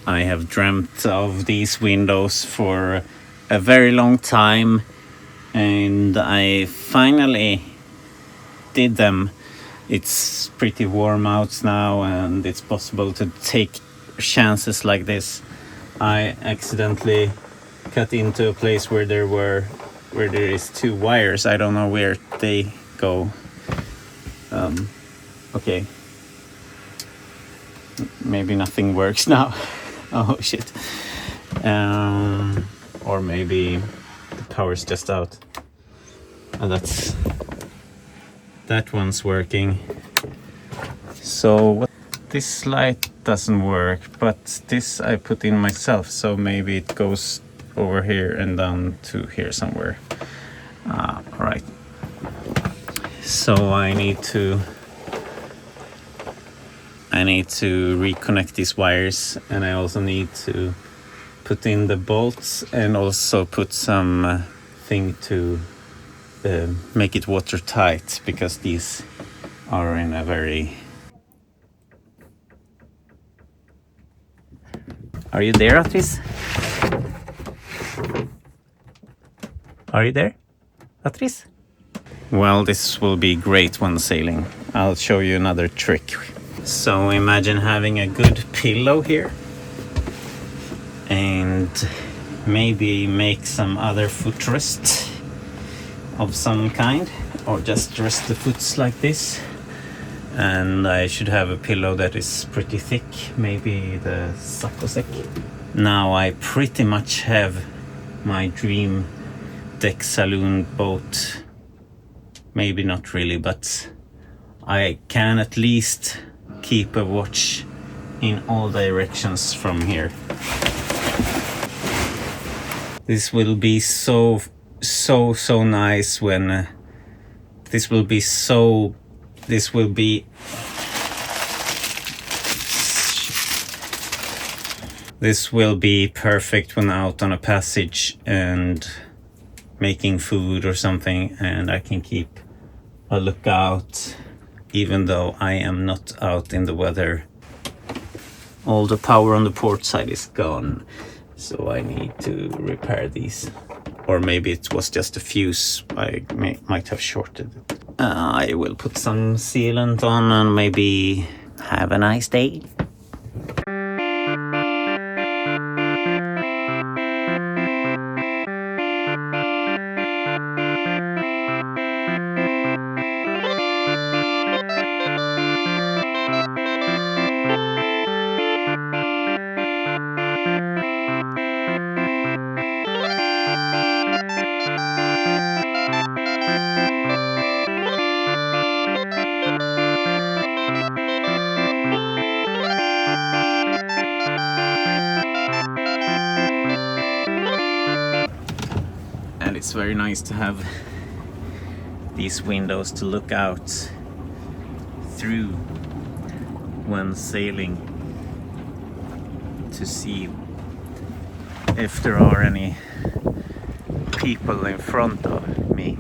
I have dreamt of these windows for a very long time, and I finally did them. It's pretty warm out now, and it's possible to take chances like this. I accidentally cut into a place where there is two wires. I don't know where they go. Okay. Maybe nothing works now. Oh shit. Or maybe the power's just out. And that one's working. So this light doesn't work, but this I put in myself, so maybe it goes over here and down to here somewhere. Right. So I need to reconnect these wires, and I also need to put in the bolts and also put some thing to make it watertight, because these are in a very... Are you there, Atris? Are you there, Atris? Well, this will be great when sailing. I'll show you another trick. So imagine having a good pillow here, and maybe make some other footrest of some kind, or just rest the foots like this. And I should have a pillow that is pretty thick, maybe the Sakosek. Now I pretty much have my dream deck saloon boat. Maybe not really, but I can at least keep a watch in all directions from here. This will be so nice when this will be perfect when out on a passage and making food or something, and I can keep a lookout even though I am not out in the weather. All the power on the port side is gone, so I need to repair these. Or maybe it was just a fuse. I might have shorted it. I will put some sealant on and maybe have a nice day. And it's very nice to have these windows to look out through when sailing, to see if there are any people in front of me.